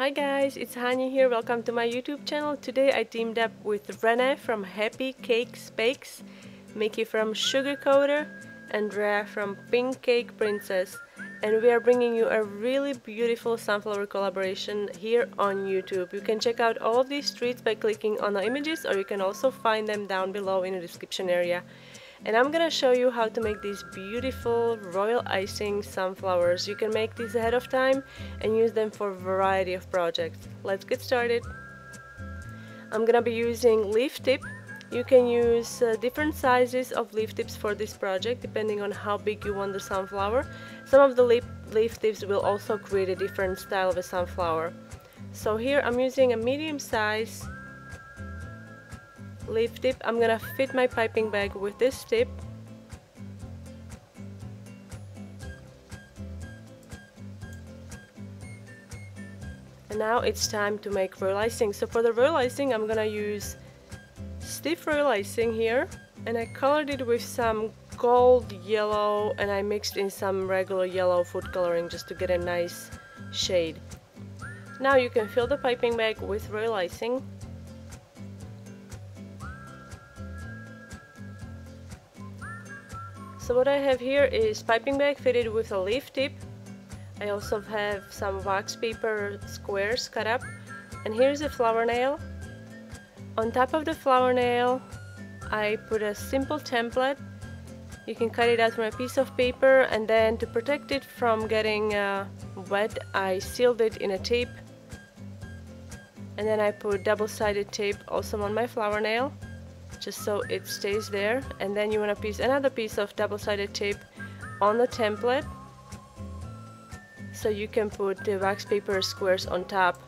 Hi guys, it's Hani here. Welcome to my YouTube channel. Today I teamed up with Rene from Happy Cakes Bakes, Mickey from Sugar Coater, and Rhea from Pink Cake Princess. And we are bringing you a really beautiful sunflower collaboration here on YouTube. You can check out all of these treats by clicking on the images, or you can also find them down below in the description area. And I'm gonna show you how to make these beautiful royal icing sunflowers. You can make these ahead of time and use them for a variety of projects. Let's get started. I'm gonna be using leaf tip. You can use different sizes of leaf tips for this project depending on how big you want the sunflower. Some of the leaf tips will also create a different style of a sunflower. So here I'm using a medium size leaf tip. I'm gonna fit my piping bag with this tip. And now it's time to make royal icing. So for the royal icing I'm gonna use stiff royal icing here, and I colored it with some gold yellow, and I mixed in some regular yellow food coloring just to get a nice shade. Now you can fill the piping bag with royal icing. So what I have here is piping bag fitted with a leaf tip. I also have some wax paper squares cut up, and here's a flower nail. On top of the flower nail I put a simple template. You can cut it out from a piece of paper, and then to protect it from getting wet I sealed it in a tape, and then I put double-sided tape also on my flower nail, just so it stays there. And then you want to piece another piece of double-sided tape on the template, so you can put the wax paper squares on top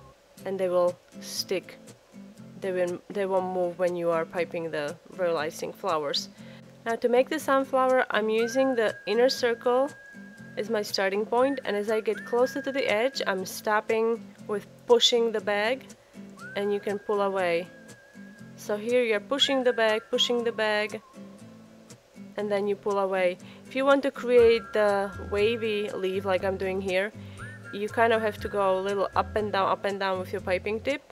and they will stick. They won't move when you are piping the royal icing flowers. Now to make the sunflower I'm using the inner circle as my starting point, and as I get closer to the edge I'm stopping with pushing the bag, and you can pull away. So here you're pushing the bag, and then you pull away. If you want to create the wavy leaf like I'm doing here, you kind of have to go a little up and down with your piping tip.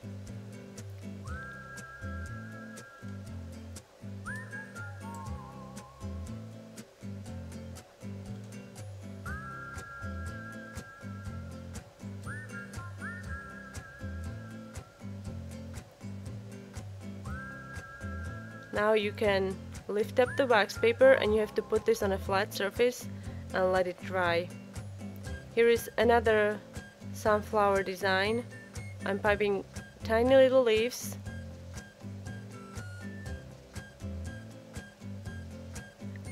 Now you can lift up the wax paper, and you have to put this on a flat surface and let it dry. Here is another sunflower design. I'm piping tiny little leaves.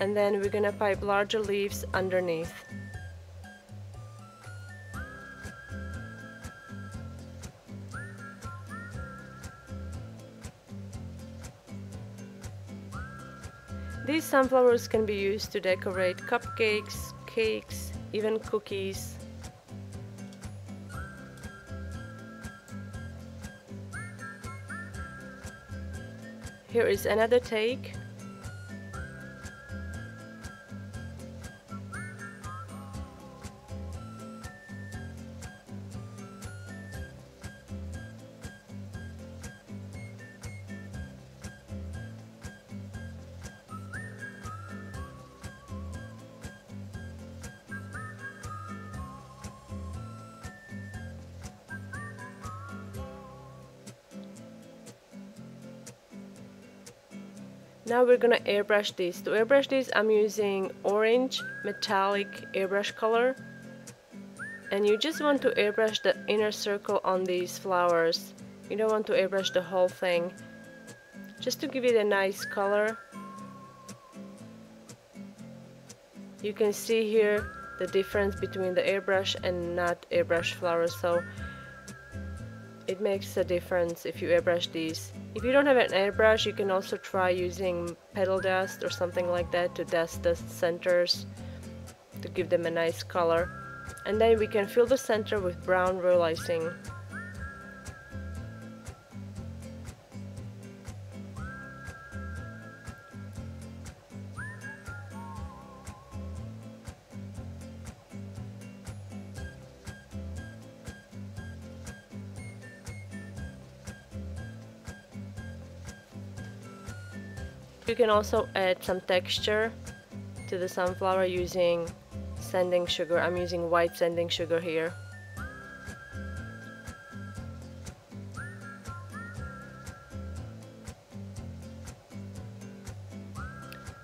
And then we're gonna pipe larger leaves underneath. These sunflowers can be used to decorate cupcakes, cakes, even cookies. Here is another take. Now we're gonna airbrush these. To airbrush these I'm using orange metallic airbrush color, and you just want to airbrush the inner circle on these flowers. You don't want to airbrush the whole thing, just to give it a nice color. You can see here the difference between the airbrush and not airbrush flowers, so it makes a difference if you airbrush these. If you don't have an airbrush, you can also try using petal dust or something like that to dust the centers to give them a nice color. And then we can fill the center with brown royal icing. You can also add some texture to the sunflower using sanding sugar. I'm using white sanding sugar here.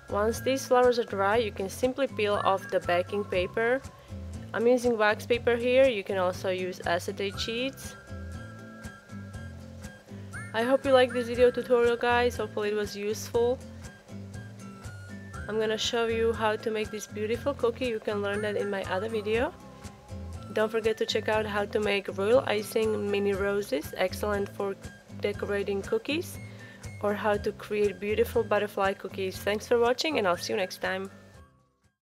Once these flowers are dry, you can simply peel off the backing paper. I'm using wax paper here. You can also use acetate sheets. I hope you liked this video tutorial, guys. Hopefully it was useful. I'm gonna show you how to make this beautiful cookie. You can learn that in my other video. Don't forget to check out how to make royal icing mini roses, excellent for decorating cookies, or how to create beautiful butterfly cookies. Thanks for watching, and I'll see you next time.